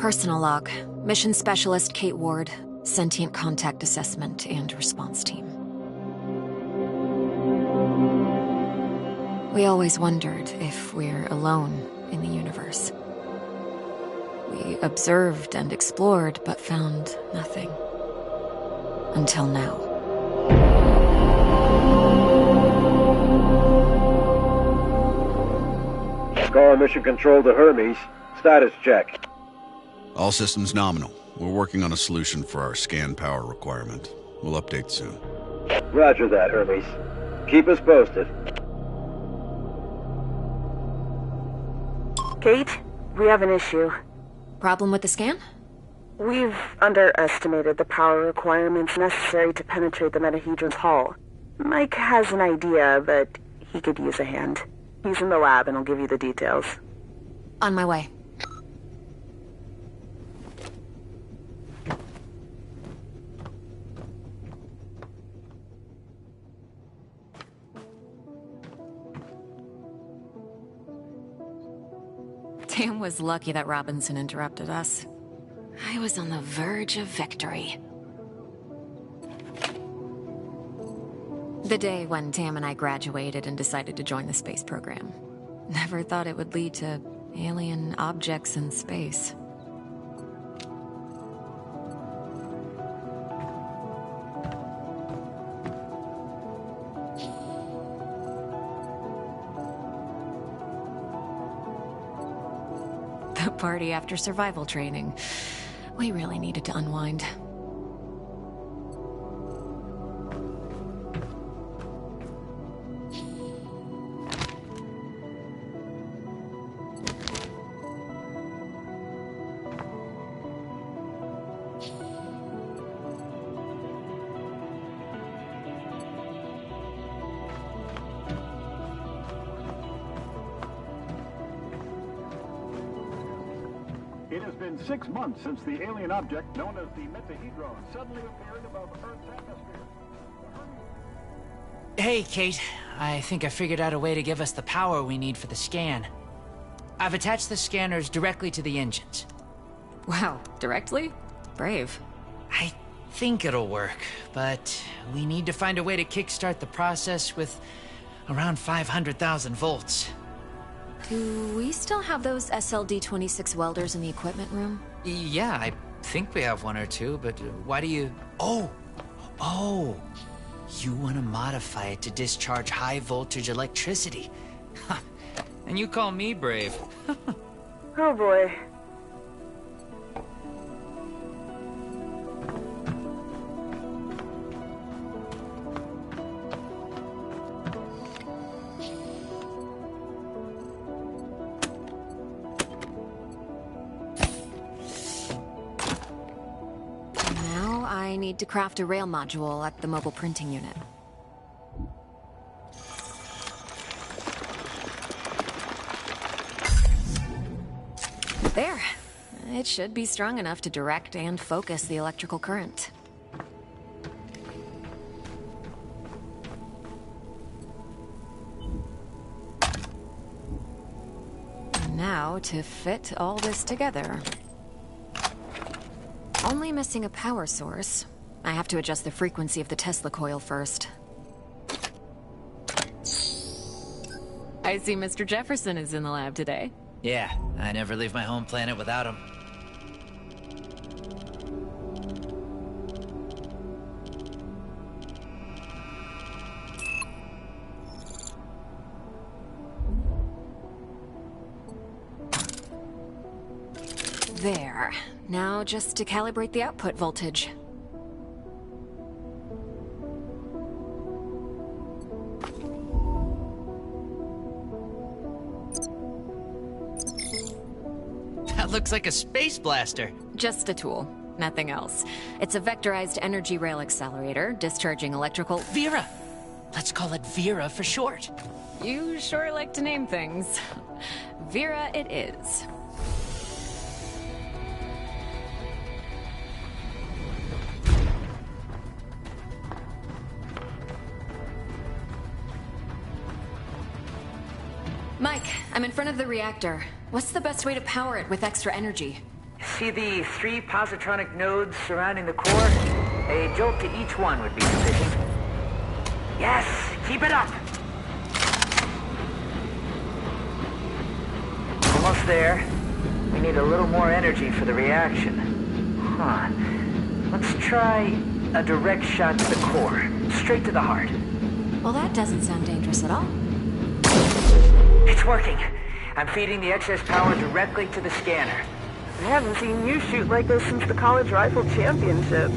Personal log. Mission Specialist Kate Ward. Sentient Contact Assessment and Response Team. We always wondered if we're alone in the universe. We observed and explored, but found nothing. Until now. Scar Mission Control to Hermes. Status check. All systems nominal. We're working on a solution for our scan power requirement. We'll update soon. Roger that, Hermes. Keep us posted. Kate, we have an issue. Problem with the scan? We've underestimated the power requirements necessary to penetrate the Metahedron's hull. Mike has an idea, but he could use a hand. He's in the lab and will give you the details. On my way. Tam was lucky that Robinson interrupted us. I was on the verge of victory. The day when Tam and I graduated and decided to join the space program. Never thought it would lead to alien objects in space. The party after survival training. We really needed to unwind. It has been 6 months since the alien object known as the Metahedron suddenly appeared above Earth's atmosphere. Hey, Kate. I think I figured out a way to give us the power we need for the scan. I've attached the scanners directly to the engines. Wow, directly? Brave. I think it'll work, but we need to find a way to kickstart the process with around 500,000 volts. Do we still have those SLD-26 welders in the equipment room? Yeah, I think we have one or two, but why do you... Oh! You want to modify it to discharge high-voltage electricity. And you call me brave. Oh boy. I need to craft a rail module at the mobile printing unit. There. It should be strong enough to direct and focus the electrical current. And now to fit all this together. Only missing a power source. I have to adjust the frequency of the Tesla coil first. I see Mr. Jefferson is in the lab today. Yeah, I never leave my home planet without him. There. Now just to calibrate the output voltage. That looks like a space blaster. Just a tool. Nothing else. It's a vectorized energy rail accelerator, discharging electrical... Vera! Let's call it Vera for short. You sure like to name things. Vera it is. Mike, I'm in front of the reactor. What's the best way to power it with extra energy? See the 3 positronic nodes surrounding the core? A jolt to each one would be sufficient. Yes! Keep it up! Almost there. We need a little more energy for the reaction. Huh. Let's try a direct shot to the core. Straight to the heart. Well, that doesn't sound dangerous at all. It's working. I'm feeding the excess power directly to the scanner. I haven't seen you shoot like this since the college rifle championship.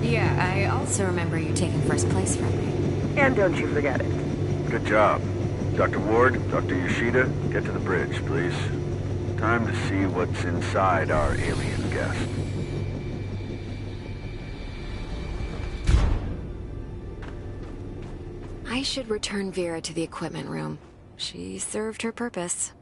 Yeah, I also remember you taking first place from me. And don't you forget it. Good job. Dr. Ward, Dr. Yoshida, get to the bridge, please. Time to see what's inside our alien guest. I should return Vera to the equipment room. She served her purpose.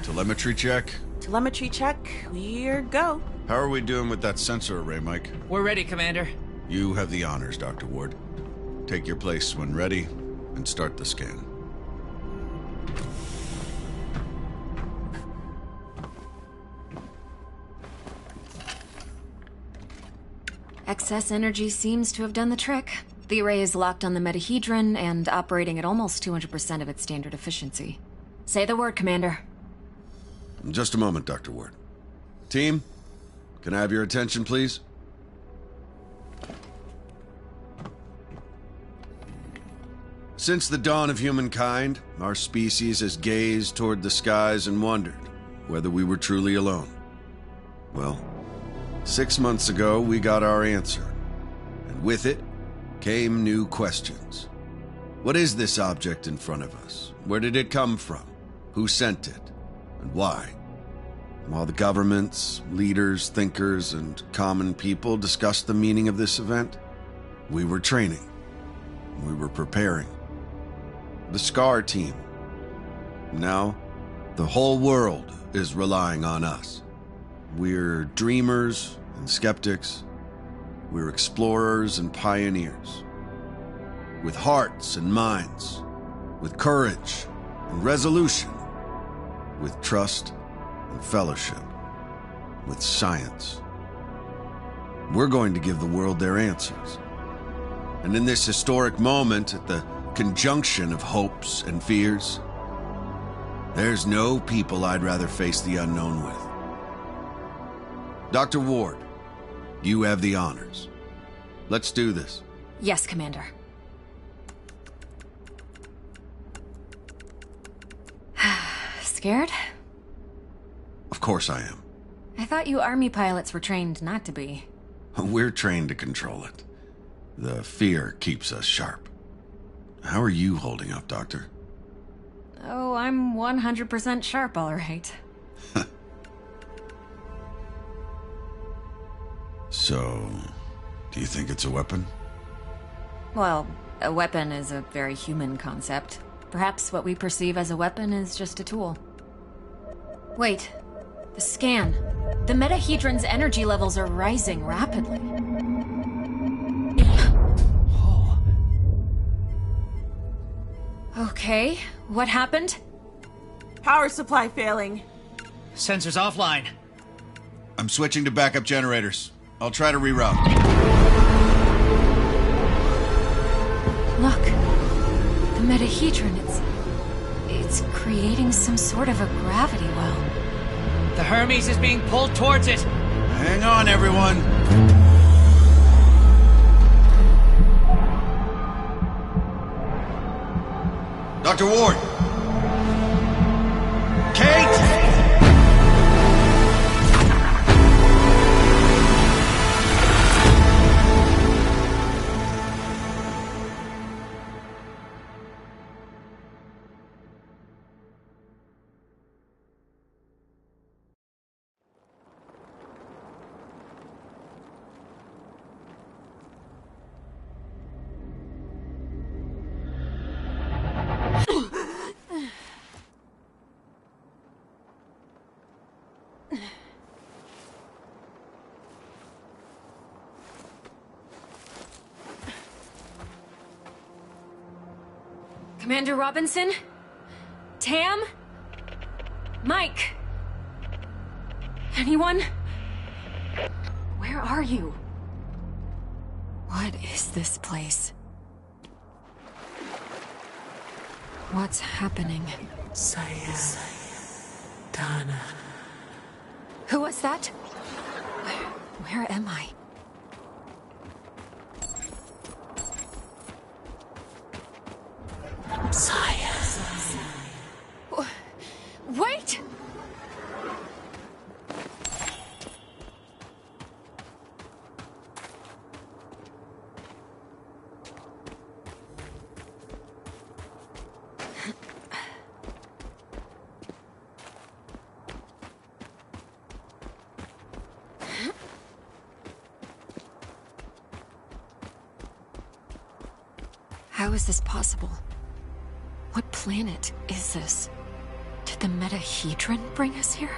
Telemetry check? Telemetry check. We're go. How are we doing with that sensor array, Mike? We're ready, Commander. You have the honors, Dr. Ward. Take your place when ready, and start the scan. Excess energy seems to have done the trick. The array is locked on the metahedron and operating at almost 200% of its standard efficiency. Say the word, Commander. Just a moment, Dr. Ward. Team, can I have your attention, please? Since the dawn of humankind, our species has gazed toward the skies and wondered whether we were truly alone. Well, 6 months ago, we got our answer. And with it came new questions. What is this object in front of us? Where did it come from? Who sent it? And why? While the governments, leaders, thinkers, and common people discussed the meaning of this event, we were training. We were preparing. The SCAR team. Now, the whole world is relying on us. We're dreamers and skeptics. We're explorers and pioneers. With hearts and minds. With courage and resolution. With trust and fellowship. With science. We're going to give the world their answers. And in this historic moment, at the conjunction of hopes and fears, there's no people I'd rather face the unknown with. Dr. Ward, you have the honors. Let's do this. Yes, Commander. Scared? Of course I am. I thought you Army pilots were trained not to be. We're trained to control it. The fear keeps us sharp. How are you holding up, Doctor? Oh, I'm 100% sharp, all right. So, do you think it's a weapon? Well, a weapon is a very human concept. Perhaps what we perceive as a weapon is just a tool. Wait. The scan. The metahedron's energy levels are rising rapidly. Okay, what happened? Power supply failing. Sensors offline. I'm switching to backup generators. I'll try to reroute. Look. The metahedron, it's creating some sort of a gravity well. The Hermes is being pulled towards it. Hang on, everyone. Dr. Ward! Kate! Commander Robinson? Tam? Mike? Anyone? Where are you? What is this place? What's happening? Saya. Donna. Who was that? Where am I? Saya. Wait! How is this possible? What planet is this? Did the Metahedron bring us here?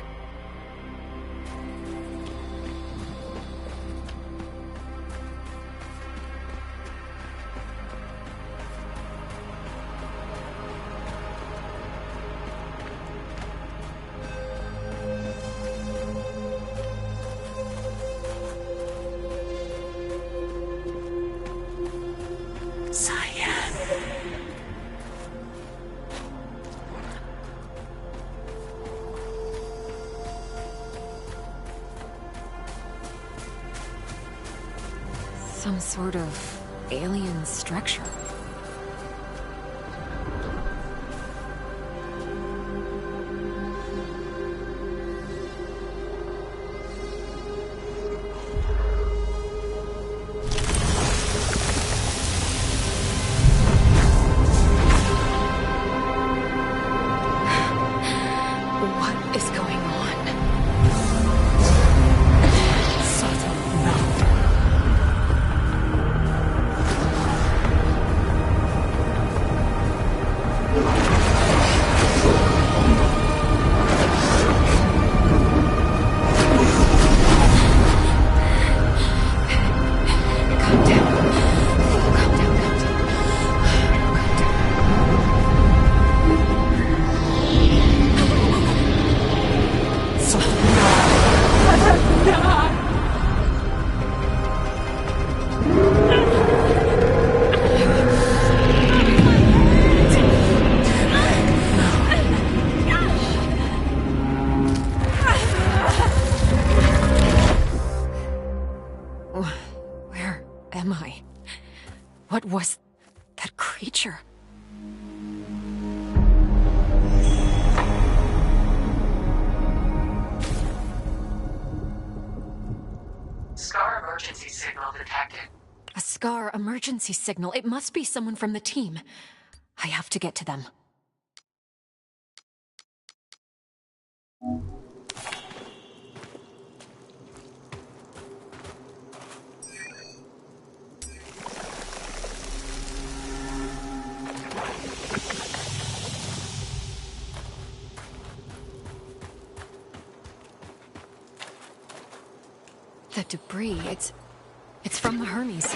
Some sort of alien structure. What is going on? Where am I? What was that creature? Scar emergency signal detected. A Scar emergency signal. It must be someone from the team. I have to get to them. The debris, it's from the Hermes.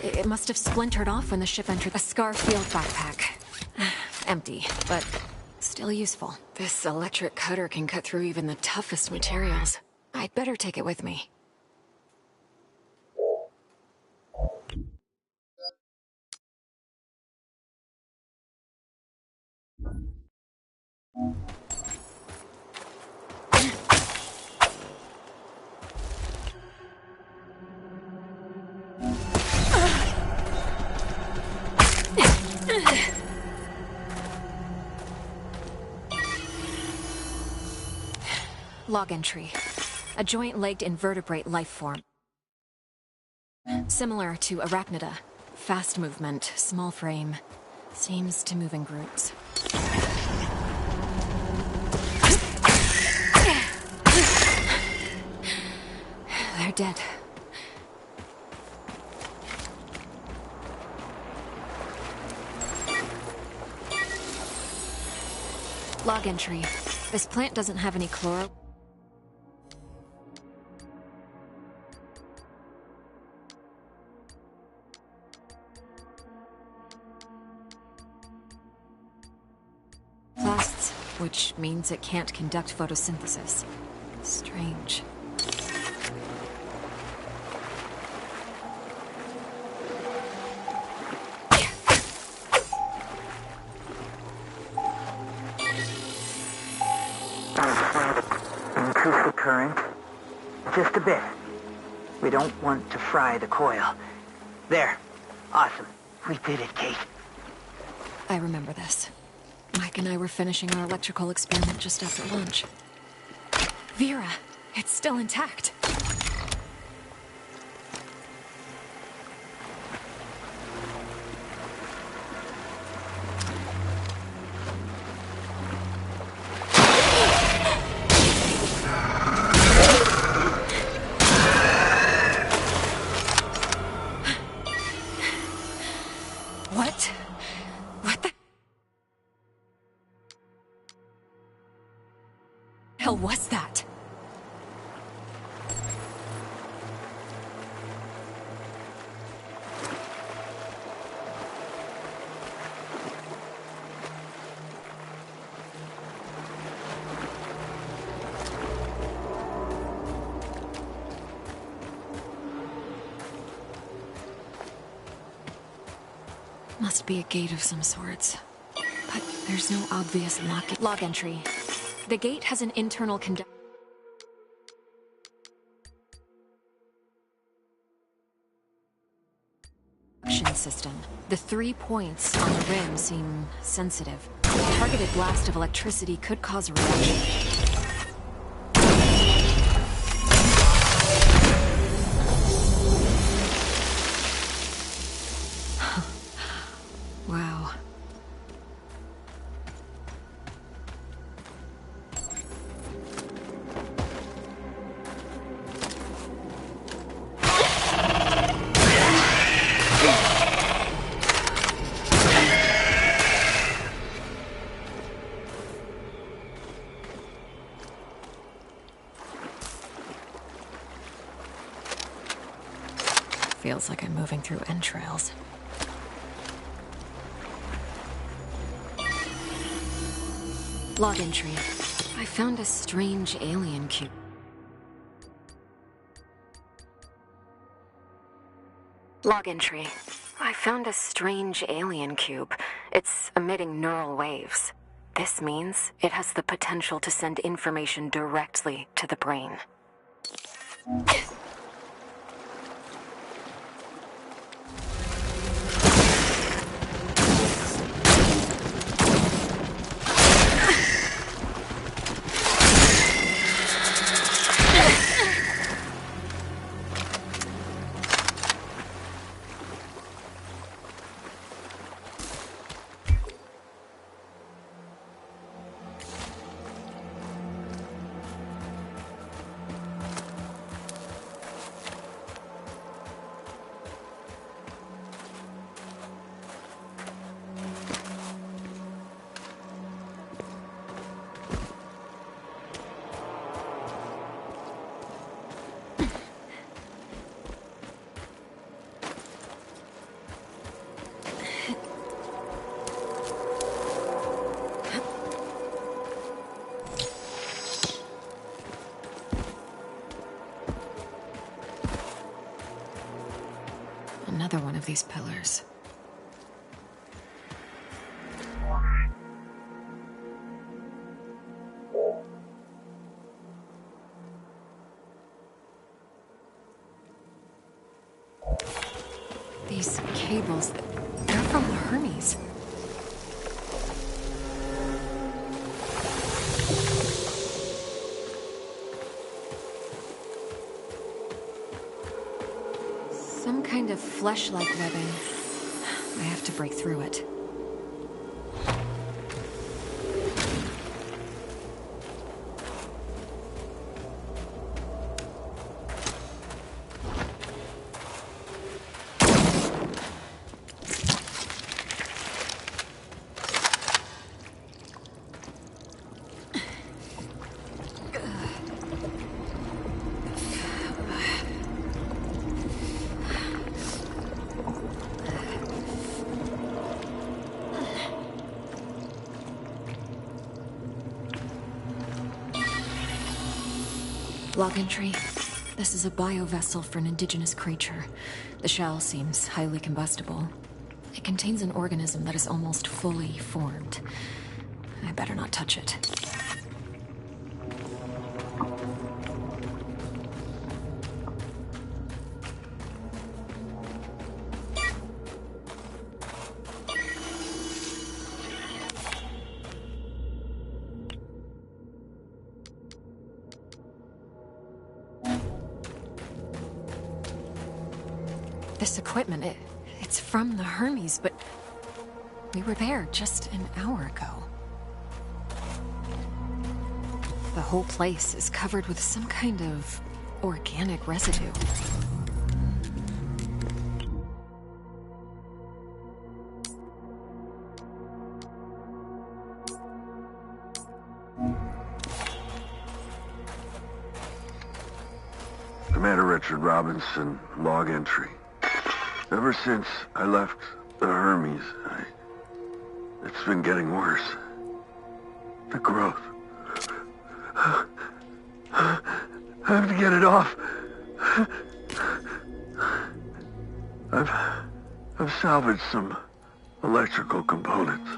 It must have splintered off when the ship entered. A Scar field backpack. Empty, but still useful. This electric cutter can cut through even the toughest materials. I'd better take it with me. Log entry. A joint-legged invertebrate life form. Similar to Arachnida. Fast movement, small frame. Seems to move in groups. They're dead. Log entry. This plant doesn't have any chloro. which means it can't conduct photosynthesis. Strange. Increase the current. Just a bit. We don't want to fry the coil. There. Awesome. We did it, Kate. I remember this. Mike and I were finishing our electrical experiment just after lunch. Vera, it's still intact. What the hell was that? Must be a gate of some sorts. But there's no obvious log entry. The gate has an internal conduction system. The 3 points on the rim seem sensitive. A targeted blast of electricity could cause a reaction. Wow. Feels like I'm moving through entrails. Log entry. I found a strange alien cube. Log entry. I found a strange alien cube. It's emitting neural waves. This means it has the potential to send information directly to the brain. Another one of these pillars. These cables, they're from the Hermes. Some kind of flesh-like webbing. I have to break through it. Log entry. This is a biovessel for an indigenous creature. The shell seems highly combustible. It contains an organism that is almost fully formed. I better not touch it. This equipment, it's from the Hermes, but we were there just an hour ago. The whole place is covered with some kind of organic residue. Commander Richard Robinson, log entry. Ever since I left the Hermes, it's been getting worse. The growth. I have to get it off. I've salvaged some electrical components.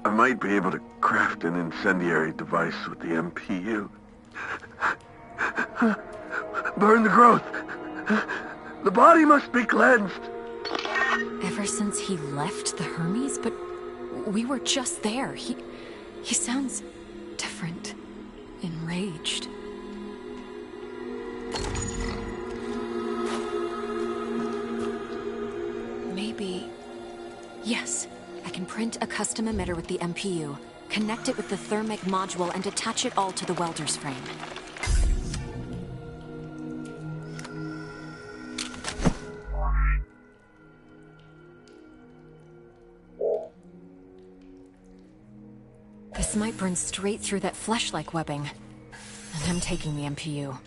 I might be able to craft an incendiary device with the MPU. Burn the growth. The body must be cleansed. Ever since he left the Hermes? But we were just there. He sounds different. Enraged. Maybe... Yes. I can print a custom emitter with the MPU, connect it with the thermic module, and attach it all to the welder's frame. This might burn straight through that flesh-like webbing. And I'm taking the MPU.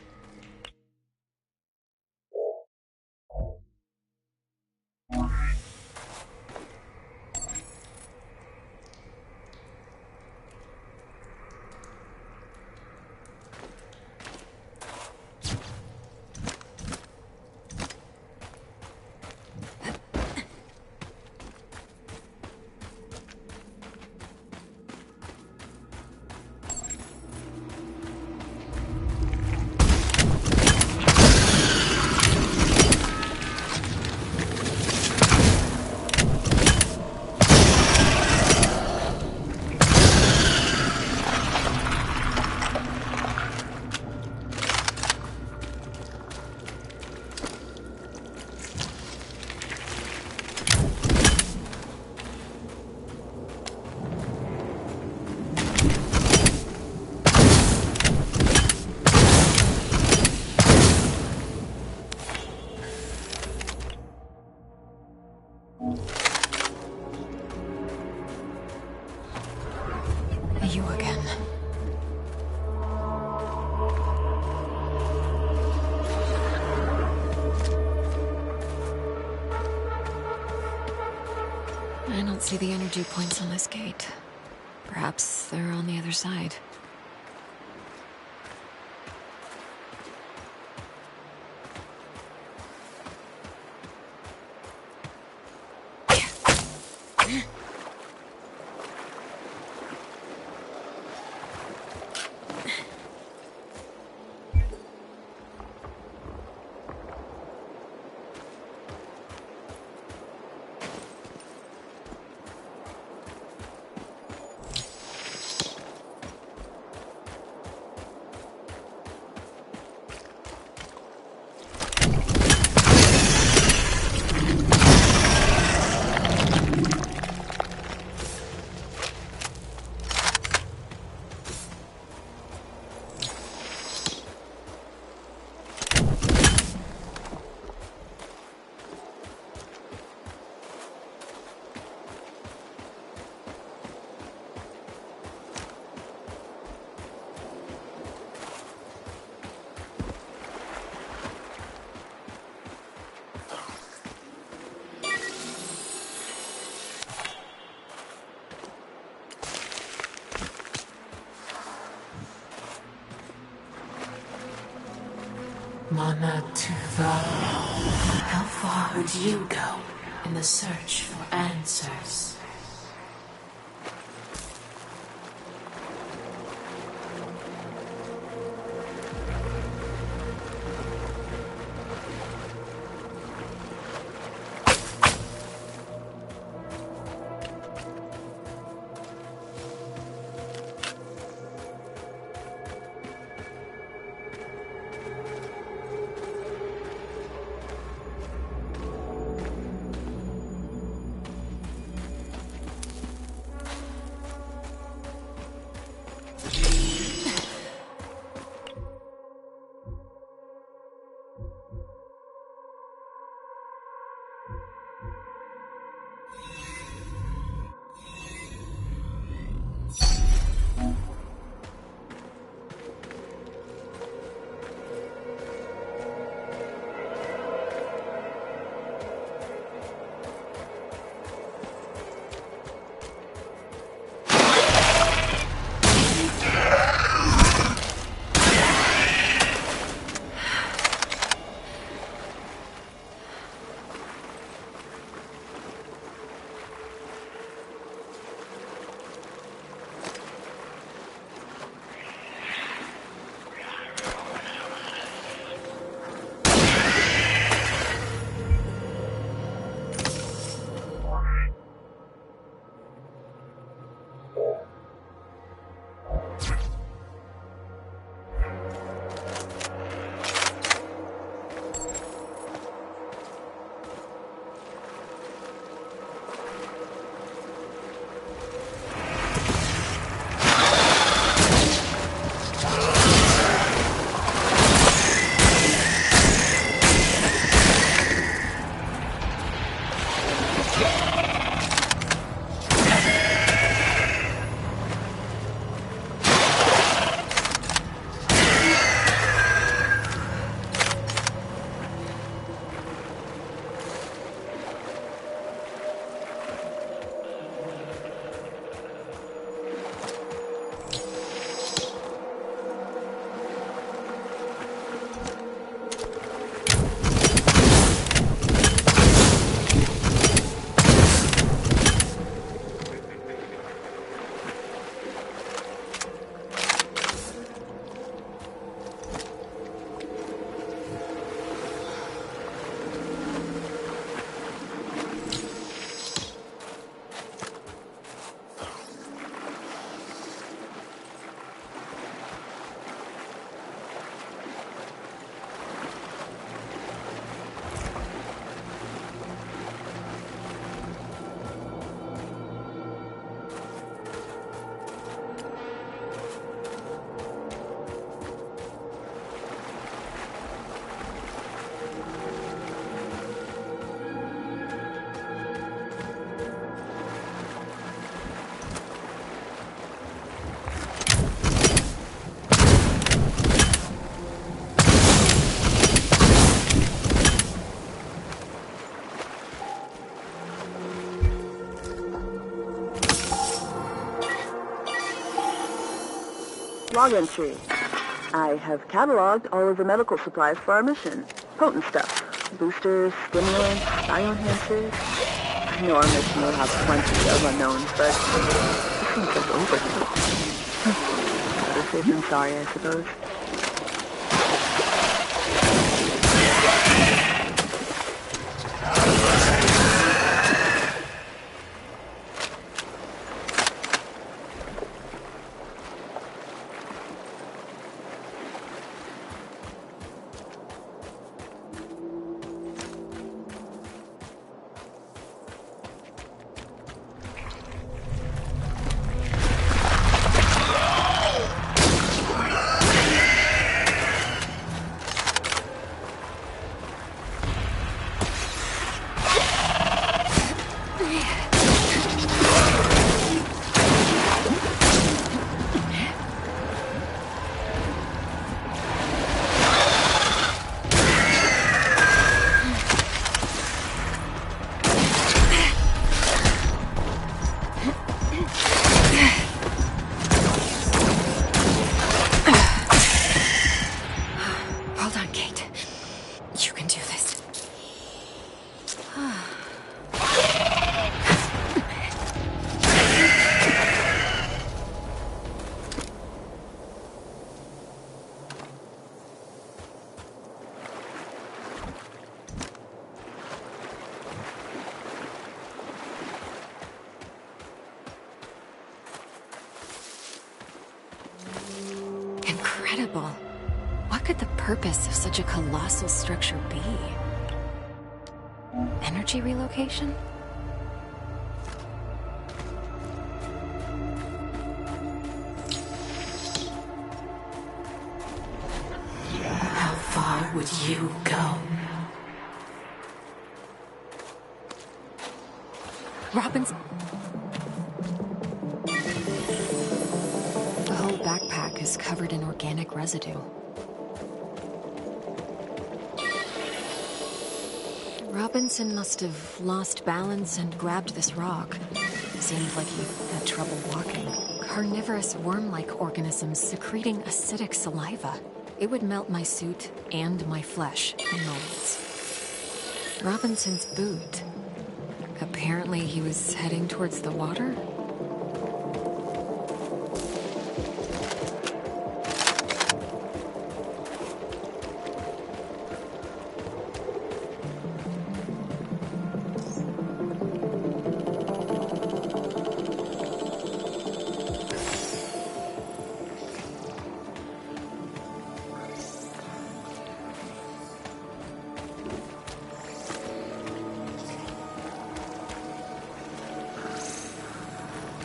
You again. I don't see the energy points on this gate. Perhaps they're on the other side. Mana Tuva. How far would you go in the search for answers? Log entry. I have cataloged all of the medical supplies for our mission. Potent stuff. Boosters, stimulants, bioenhancers. I know our mission will have plenty of unknowns, but this seems like overkill. Better safe than sorry, I suppose. Incredible. What could the purpose of such a colossal structure be? Energy relocation? How far would you go? Robin's... The whole backpack is covered in organic residue. Robinson must have lost balance and grabbed this rock. Seemed like he had trouble walking. Carnivorous worm-like organisms secreting acidic saliva. It would melt my suit and my flesh in moments. Robinson's boot. Apparently he was heading towards the water?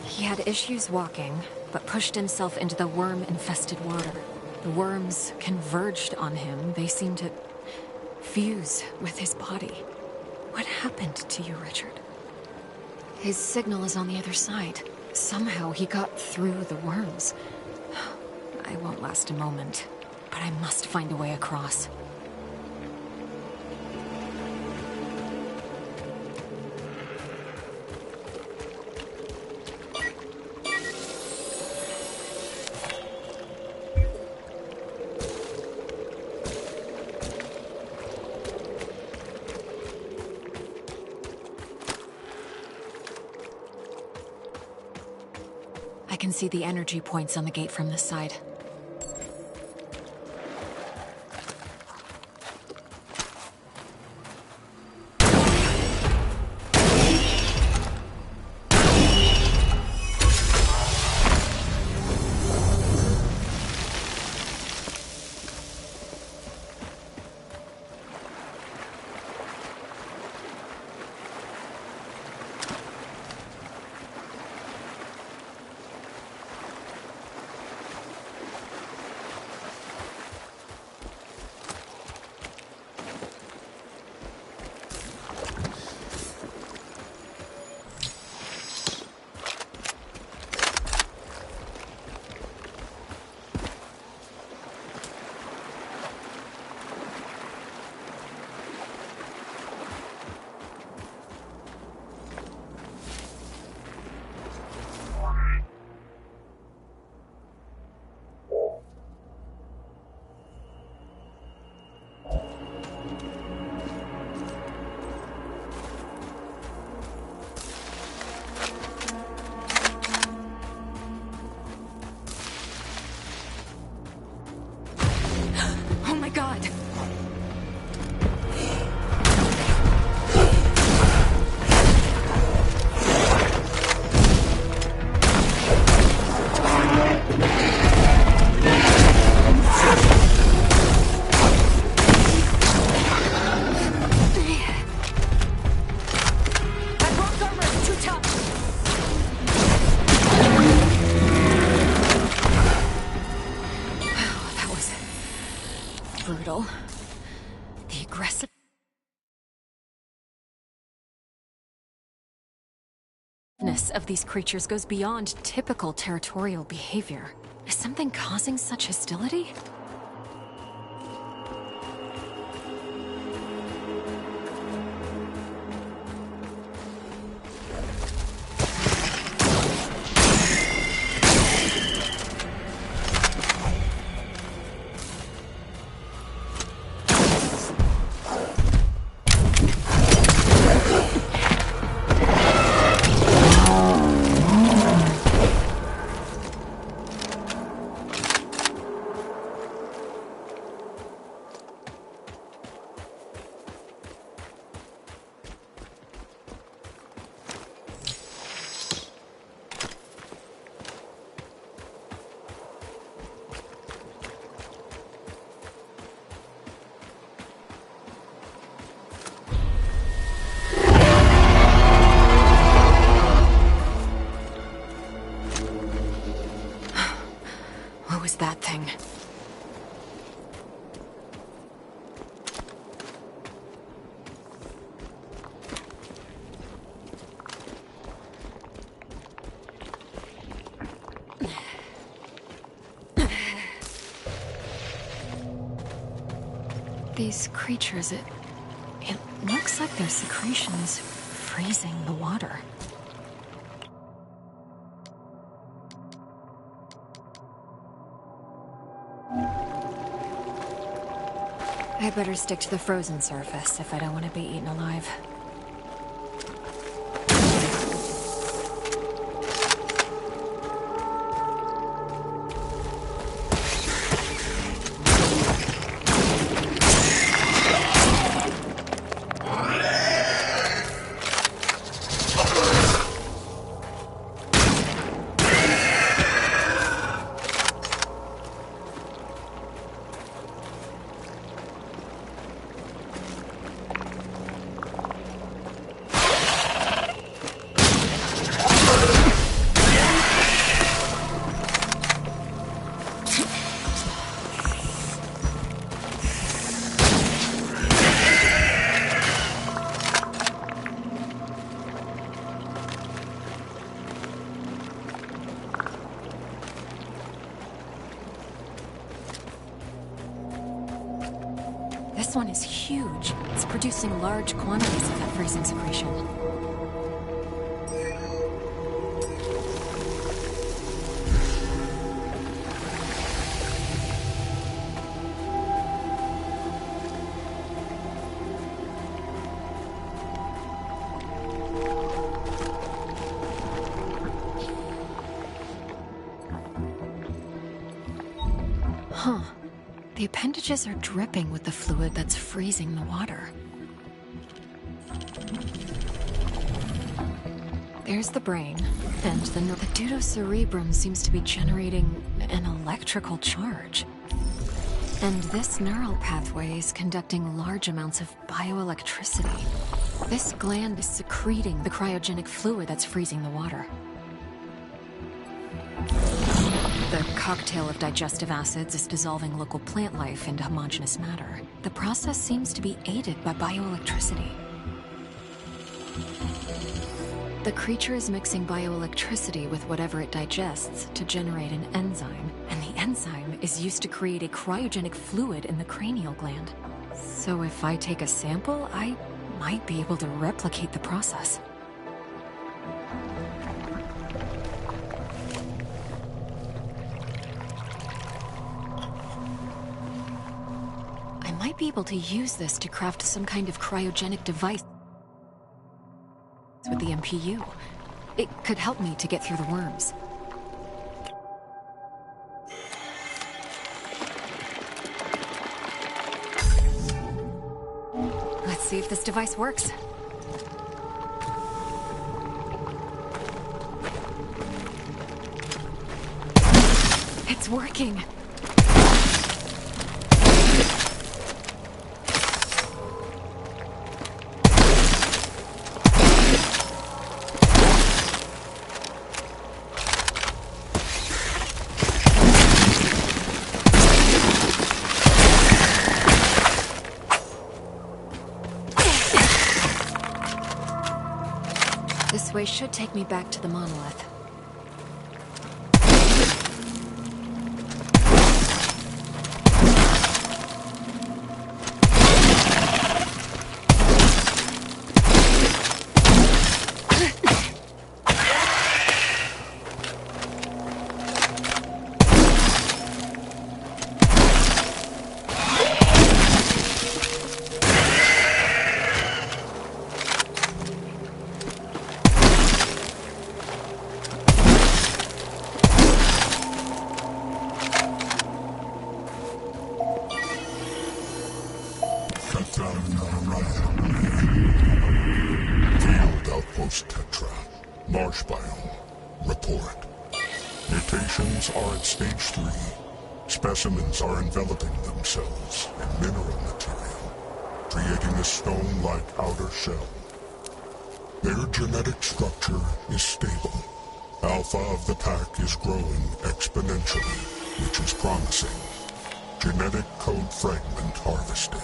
He had issues walking, but pushed himself into the worm-infested water. The worms converged on him. They seemed to fuse with his body. What happened to you, Richard? His signal is on the other side. Somehow he got through the worms. I won't last a moment, but I must find a way across. I can see the energy points on the gate from this side. God! Brutal. The aggressiveness of these creatures goes beyond typical territorial behavior. Is something causing such hostility? these creatures, it looks like their secretion is freezing the water. I better stick to the frozen surface if I don't want to be eaten alive. This one is huge. It's producing large quantities of that freezing secretion. Huh. The appendages are dripping with the fluid that's freezing the water. There's the brain, and the pseudocerebrum seems to be generating an electrical charge. And this neural pathway is conducting large amounts of bioelectricity. This gland is secreting the cryogenic fluid that's freezing the water. The cocktail of digestive acids is dissolving local plant life into homogeneous matter. The process seems to be aided by bioelectricity. The creature is mixing bioelectricity with whatever it digests to generate an enzyme, and the enzyme is used to create a cryogenic fluid in the cranial gland. So if I take a sample, I might be able to replicate the process. I might be able to use this to craft some kind of cryogenic device with the MPU. It could help me to get through the worms. Let's see if this device works. It's working! This way should take me back to the monolith. Field Outpost Tetra. Marsh biome. Report. Mutations are at stage 3. Specimens are enveloping themselves in mineral material, creating a stone-like outer shell. Their genetic structure is stable. Alpha of the pack is growing exponentially, which is promising. Genetic code fragment harvested.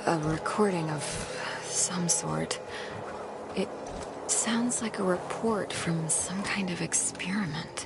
A recording of some sort. It sounds like a report from some kind of experiment.